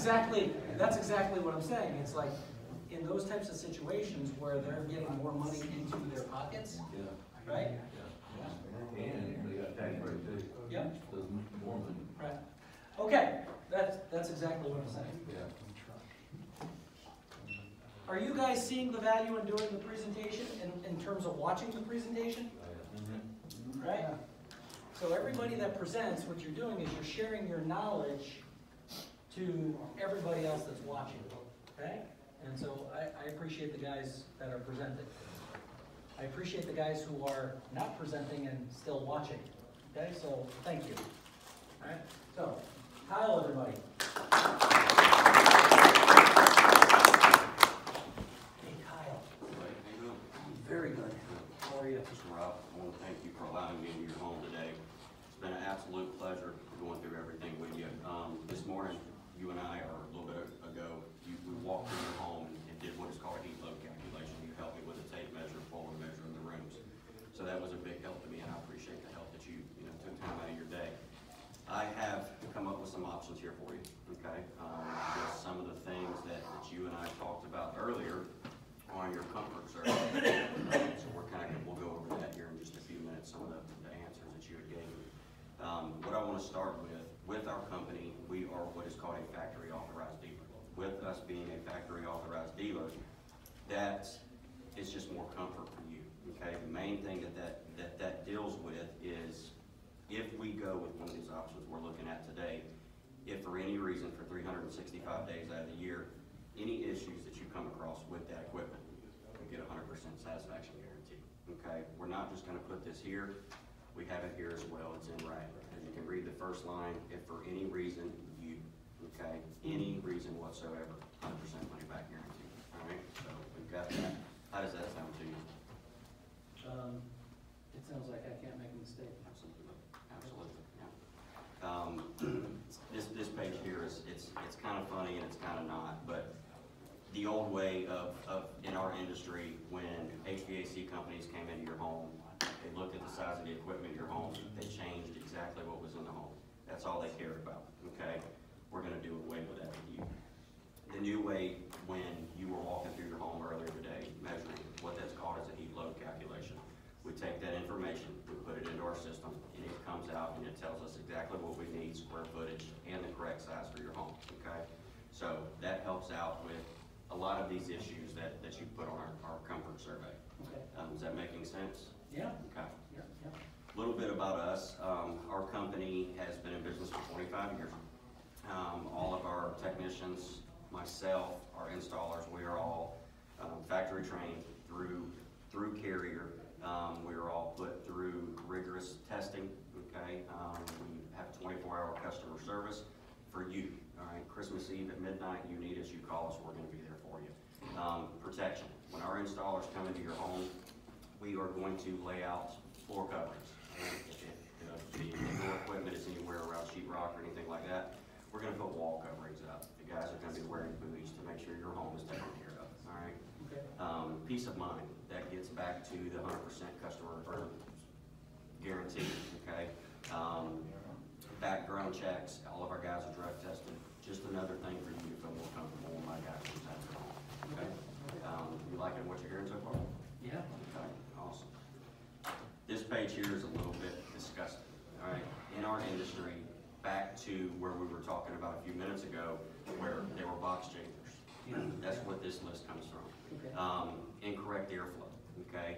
exactly what I'm saying. It's like, in those types of situations where they're getting more money into their pockets, right? And they got tax rate too. Yep. Does more money. Right. Okay, that's exactly what I'm saying. Yeah. Are you guys seeing the value in doing the presentation in terms of watching the presentation? Right? So everybody that presents, what you're doing is you're sharing your knowledge to everybody else that's watching, okay? And so I appreciate the guys that are presenting. I appreciate the guys who are not presenting and still watching, okay? So thank you. All right? So, Kyle, everybody. Hey, Kyle. Very good. How are you? Mr. Rob, I want to thank you for allowing me into your home today. It's been an absolute pleasure going through everything with you. This morning, you and I, or a little bit ago, we walked in your home and did what is called a heat load calculation. You helped me with a tape measure, forward measure in the rooms. So that was a big help to me, and I appreciate the help that you took time out of your day. I have come up with some options here for you, okay? Just some of the things that you and I talked about earlier on your comfort survey. So we'll go over that here in just a few minutes, some of the answers that you had gave me. What I want to start with our company, we are what is called a factory authorized dealer. With us being a factory authorized dealer, that is just more comfort for you, okay? The main thing that deals with is if we go with one of these options we're looking at today, if for any reason for 365 days out of the year, any issues that you come across with that equipment, we get 100% satisfaction guarantee, okay? We're not just gonna put this here, we have it here as well, it's in writing. As you can read the first line, if for any reason okay, any reason whatsoever, 100% money back guarantee, all right? So we've got that. How does that sound to you? It sounds like I can't make a mistake. Absolutely, absolutely, yeah. This page here is, it's kind of funny and it's kind of not, but the old way of in our industry, when HVAC companies came into your home, they looked at the size of the equipment in your home, they changed exactly what was in the home. That's all they cared about, okay? We're gonna do away with that with you. The new way, when you were walking through your home earlier today, measuring, what that's called is a heat load calculation. We take that information, we put it into our system, and it comes out and it tells us exactly what we need, square footage, and the correct size for your home, okay? So that helps out with a lot of these issues that you put on our comfort survey. Okay. Is that making sense? Yeah. Okay. Yeah. Yeah. A little bit about us. Our company has been in business for 25 years. All of our technicians, myself, our installers, we are all factory trained through Carrier. We are all put through rigorous testing, okay? We have 24-hour customer service for you, all right? Christmas Eve at midnight, you need us, you call us, we're gonna be there for you. Protection. When our installers come into your home, we are going to lay out floor coverings. If the indoor equipment is anywhere around sheetrock or anything like that, we're going to put wall coverings up. The guys are going to be wearing booties to make sure your home is taken care of. All right. Okay. Peace of mind. That gets back to the 100% customer guarantee. Okay. Background checks. All of our guys are drug tested. Just another thing for you to feel more comfortable when my guys are at home. Okay. You liking what you're hearing so far? Yeah. Okay. Awesome. This page here is a little bit disgusting. All right. In our industry, back to where we were talking about a few minutes ago, where they were box changers. That's what this list comes from. Okay. Incorrect airflow, okay?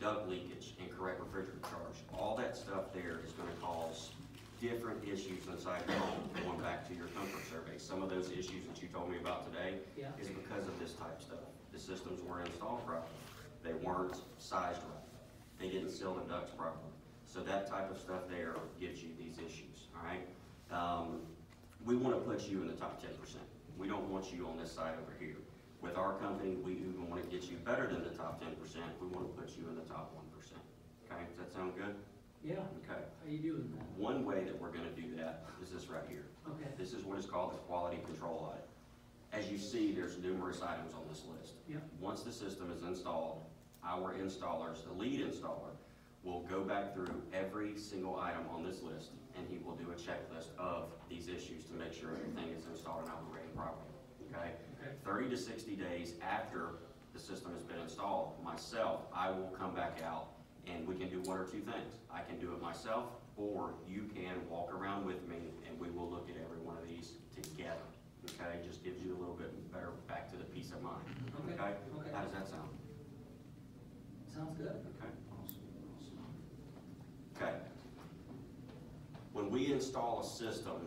Duct leakage, incorrect refrigerant charge. All that stuff there is going to cause different issues inside your home, going back to your comfort survey. Some of those issues that you told me about today is because of this type of stuff. The systems weren't installed properly. They weren't sized right. They didn't seal the ducts properly. So that type of stuff there gives you these issues, all right? We want to put you in the top 10%. We don't want you on this side over here. With our company, we even want to get you better than the top 10%. We want to put you in the top 1%. Okay, does that sound good? Yeah. Okay. How you doing that? One way that we're going to do that is this right here. Okay. This is what is called the quality control audit. As you see, there's numerous items on this list. Yeah. Once the system is installed, our installers, the lead installer, will go back through every single item on this list, and he will do a checklist of these issues to make sure everything is installed and operating properly, okay? 30 to 60 days after the system has been installed, myself, I will come back out and we can do one or two things. I can do it myself, or you can walk around with me and we will look at every one of these together, okay? Just gives you a little bit better back to the peace of mind, okay? How does that sound? Sounds good. Okay, awesome. Okay. When we install a system,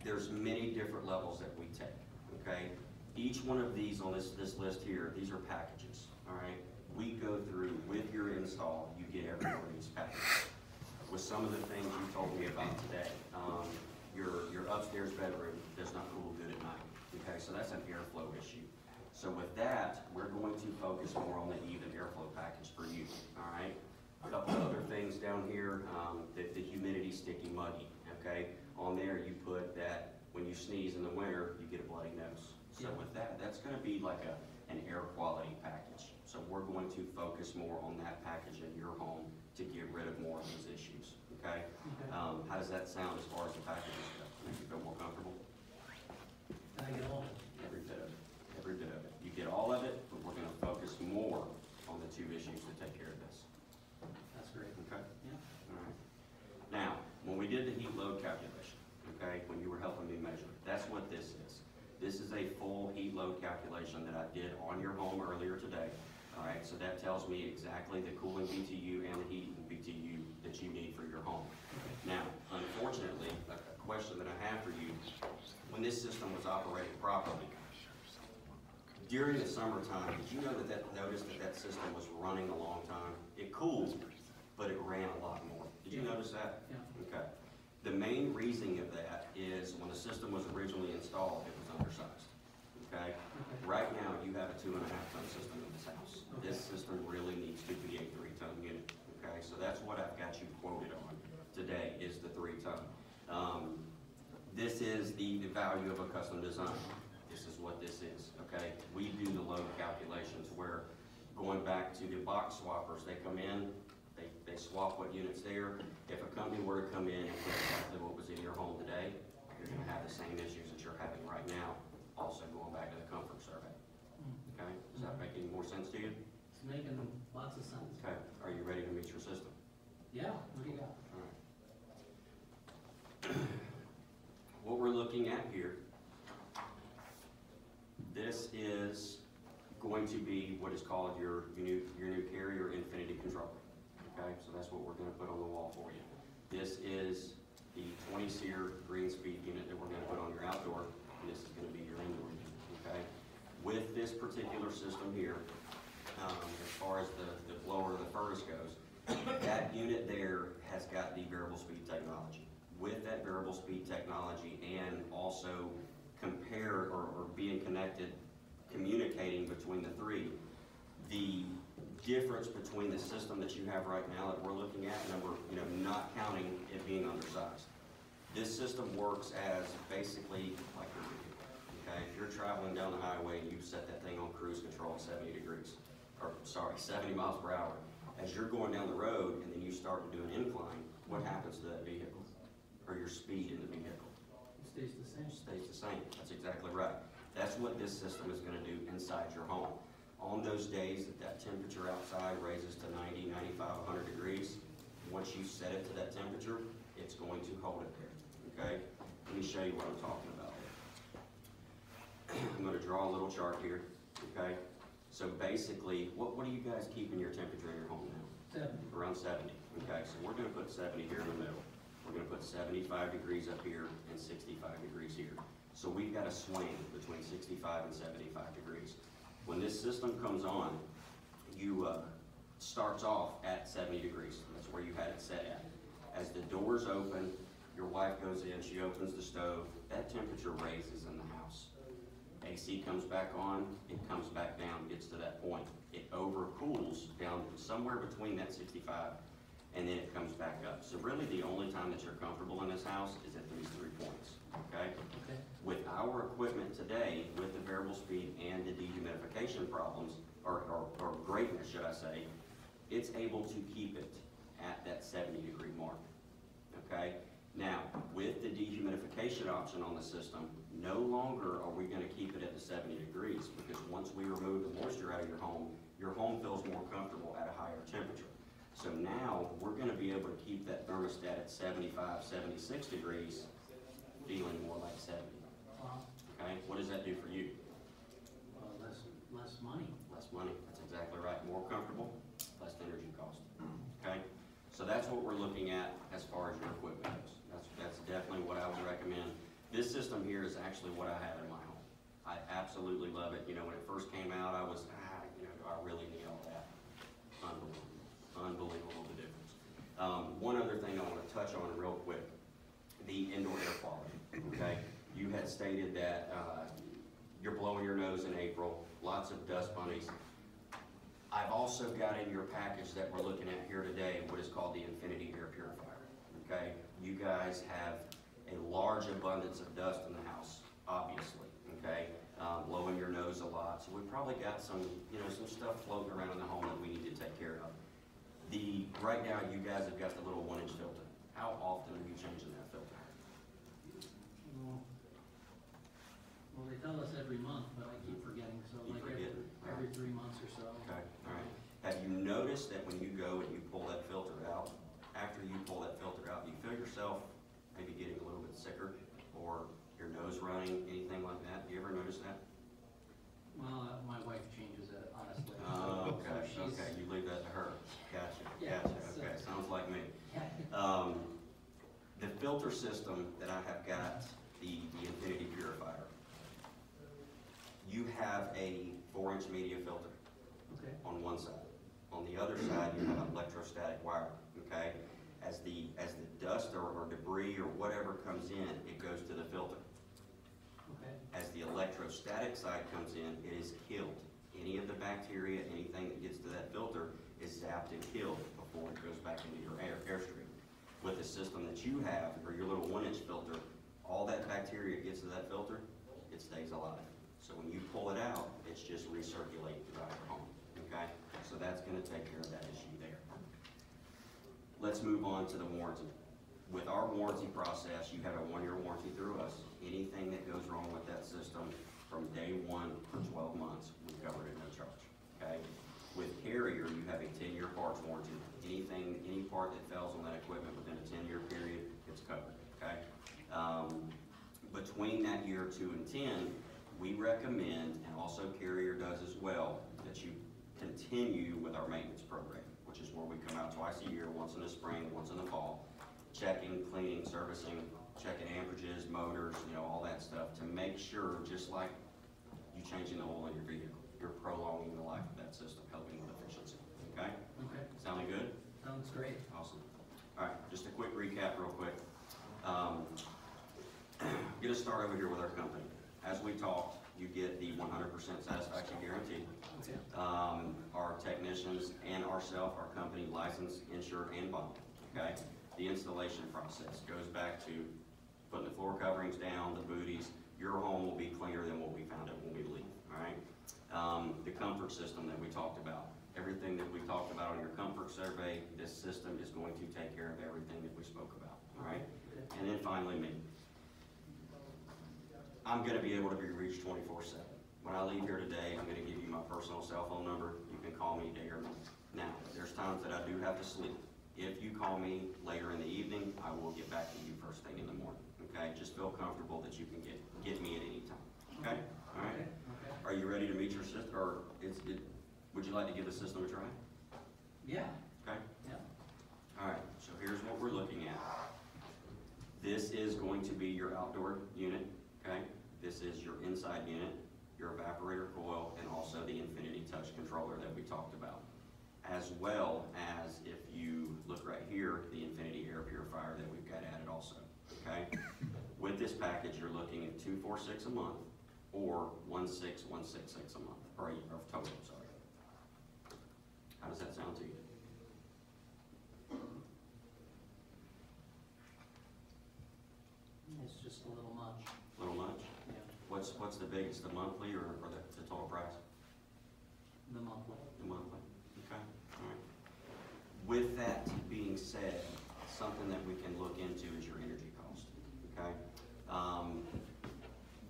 there's many different levels that we take, okay? Each one of these on this list here, these are packages, all right? We go through, with your install, you get every one of these packages. With some of the things you told me about today, your upstairs bedroom does not cool good at night, okay? So that's an airflow issue. So with that, we're going to focus more on the even airflow package for you, all right? A couple of other things down here, the humidity sticky muggy, okay? On there you put that when you sneeze in the winter, you get a bloody nose. So with that, that's gonna be like an air quality package. So we're going to focus more on that package in your home to get rid of more of those issues, okay? How does that sound as far as the packages go? Make you feel more comfortable? I get all of it. Every bit of it, every bit of it. You get all of it, but we're gonna focus more on the two issues to take care of this, That's great. okay? Yeah. All right. Now, when we did the heat load calculation, okay, when you were helping me measure, that's what this is. This is a full heat load calculation that I did on your home earlier today. All right, so that tells me exactly the cooling BTU and the heating BTU that you need for your home. Now, unfortunately, a question that I have for you, when this system was operating properly, during the summertime, did you notice that system was running a long time? It cooled, but it ran a lot more. Did you notice that? Yeah. Okay. The main reason of that is when the system was originally installed, it was undersized, okay? Right now, you have a 2.5 ton system in this house. This system really needs to be a 3 ton unit, okay? So that's what I've got you quoted on today is the 3 ton. This is the value of a custom design. This is what this is, okay? We do the load calculations where going back to the box swappers, they come in, they swap what unit's there. If a company were to come in and put exactly what was in your home today, you're gonna have the same issues that you're having right now, also going back to the comfort survey. Okay, does that make any more sense to you? It's making lots of sense. Okay, are you ready to meet your system? Yeah, what do you got? All right. What we're looking at here, this is going to be what is called your new Carrier Infinity controller. Okay, so that's what we're going to put on the wall for you. This is the 20 SEER green speed unit that we're going to put on your outdoor, and this is going to be your indoor unit. Okay, with this particular system here, as far as the blower, the furnace goes, that unit there has got the variable speed technology. With that variable speed technology and also compare or being connected, communicating between the three, the difference between the system that you have right now that we're looking at, and we're not counting it being undersized. This system works as basically like your vehicle. Okay, if you're traveling down the highway and you set that thing on cruise control at 70 miles per hour, as you're going down the road and then you start to do an incline, what happens to that vehicle? Or your speed in the vehicle? It stays the same. Stays the same. That's exactly right. That's what this system is going to do inside your home. On those days that temperature outside raises to 90, 95, 100 degrees, once you set it to that temperature, it's going to hold it there, okay? Let me show you what I'm talking about here. I'm going to draw a little chart here, okay? So basically, what do you guys keep in your temperature in your home now? 70. Around 70, okay? So we're going to put 70 here in the middle. We're going to put 75 degrees up here and 65 degrees here. So we've got a swing between 65 and 75 degrees. When this system comes on, you starts off at 70 degrees. That's where you had it set at. As the doors open, your wife goes in, she opens the stove, that temperature raises in the house. AC comes back on, it comes back down, gets to that point. It overcools down somewhere between that 65 and then it comes back up. So really the only time that you're comfortable in this house is at these 3 points, okay? Okay. With our equipment today, with the variable speed and the dehumidification problems, or greatness, should I say, it's able to keep it 70-degree mark, okay? Now, with the dehumidification option on the system, no longer are we gonna keep it at the 70 degrees, because once we remove the moisture out of your home feels more comfortable at a higher temperature. So now, we're gonna be able to keep that thermostat at 75, 76 degrees, feeling more like 70, Wow, okay? What does that do for you? less money. Less money, that's exactly right. More comfortable, less energy cost, okay? So that's what we're looking at as far as your equipment goes. That's definitely what I would recommend. This system here is actually what I have in my home. I absolutely love it. You know, when it first came out, I was, you know, do I really need all that? Unbelievable, unbelievable the difference. One other thing I want to touch on real quick, the indoor air quality, okay? You had stated that you're blowing your nose in April, lots of dust bunnies. I've also got in your package that we're looking at here today what is called the Infinity Air Purifier, okay? You guys have a large abundance of dust in the house, obviously, okay? Blowing your nose a lot, so we've probably got some, you know, some stuff floating around in the home that we need to take care of. Right now, you guys have got the little 1-inch filter. How often are you changing that filter? Well, they tell us every month, but I keep forgetting, so You like forget. every 3 months or so. Okay, all right. Have you noticed that when you go and you pull that filter out, after you pull that filter out, you feel yourself maybe getting a little bit sicker, or your nose running, anything like that? Do you ever notice that? Well, my wife changes it, honestly. Oh, okay, So she's- okay, you leave that to her. Gotcha, Yeah, gotcha, so- okay, sounds like me. Yeah. The filter system that I have got, the Infinity Purifier, you have a 4-inch media filter Okay, on one side. On the other side, you have electrostatic wire, okay? As the dust or debris or whatever comes in, it goes to the filter. okay, As the electrostatic side comes in, it is killed. Any of the bacteria, anything that gets to that filter is zapped and killed before it goes back into your airstream. With the system that you have, or your little 1-inch filter, all that bacteria gets to that filter, it stays alive. So when you pull it out, it's just recirculating throughout your home, okay? So that's gonna take care of that issue there. Let's move on to the warranty. With our warranty process, you have a 1-year warranty through us. Anything that goes wrong with that system from day 1 for 12 months, we cover it at no charge, okay? With Carrier, you have a 10-year parts warranty. Any part that fails on that equipment within a 10-year period, it's covered, okay? Between that year 2 and 10, we recommend, and also Carrier does as well, that you continue with our maintenance program, which is where we come out twice a year, once in the spring, once in the fall, checking, cleaning, servicing, checking amperages, motors, you know, all that stuff, to make sure, just like you changing the oil in your vehicle, you're prolonging the life of that system, helping with efficiency, okay? okay, Sounding good? sounds great. Awesome. All right, just a quick recap real quick. Get us started over here with our company. As we talked, you get the 100% satisfaction guarantee. Okay, Our technicians and ourselves, our company licensed, insured, and bonded, okay? The installation process goes back to putting the floor coverings down, the booties. Your home will be cleaner than what we found it when we leave, all right? The comfort system that we talked about. Everything that we talked about on your comfort survey, this system is going to take care of everything that we spoke about, all right? And then finally, me. I'm gonna be able to be reached 24/7. When I leave here today, I'm gonna give you my personal cell phone number. You can call me day or night. Now, there's times that I do have to sleep. If you call me later in the evening, I will get back to you first thing in the morning, okay? Just feel comfortable that you can get me at any time, okay? All right? okay, okay. Are you ready to meet your system, or would you like to give the system a try? Yeah, Okay? yeah, All right, so here's what we're looking at. This is going to be your outdoor unit, okay? This is your inside unit, your evaporator coil, and also the Infinity Touch controller that we talked about. As well as, if you look right here, the Infinity Air Purifier that we've got added also, okay? With this package, you're looking at $246 a month, or $16166 a month, or total, sorry. How does that sound to you? it's just a little much, A little much? yeah, What's the biggest, the monthly or the total price? the monthly. The monthly, okay, all right. With that being said, something that we can look into is your energy cost, okay?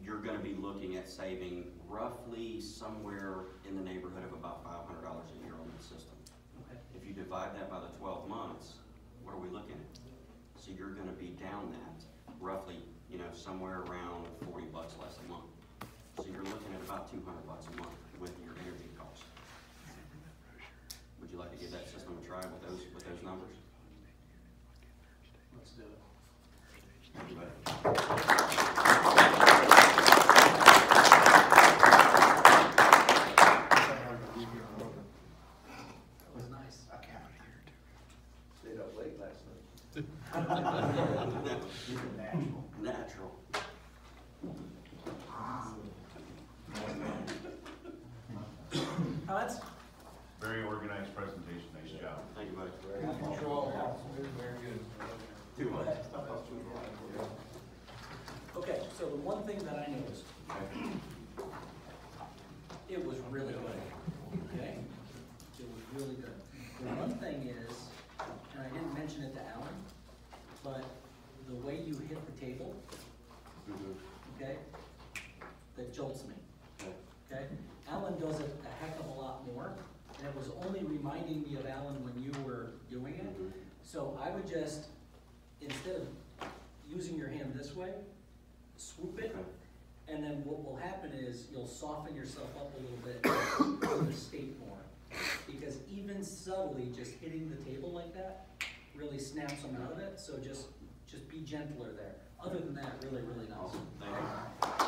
You're gonna be looking at saving roughly somewhere in the neighborhood of about $500 a year on the system. Okay. If you divide that by the 12 months, what are we looking at? So you're gonna be down that roughly, you know, somewhere around $40 less a month. So you're looking at about $200 a month with your energy cost. Would you like to give that system a try with those numbers? Let's do it. That was nice. Stayed up late last night. Natural. Comments? Very organized presentation, nice job. Thank you, buddy. Very good. 2 months. Okay, so the one thing that I noticed, it was really good, okay? It was really good. The one thing is, and I didn't mention it to Alan, but the way you hit the table, okay, that jolts me, okay? Alan does it a heck of a lot more, and it was only reminding me of Alan when you were doing it. So I would just, instead of using your hand this way, swoop it, and then what will happen is you'll soften yourself up a little bit to the state more. Because even subtly, just hitting the table like that really snaps them out of it, so just be gentler there. Other than that, really, really nice. Awesome, thank you.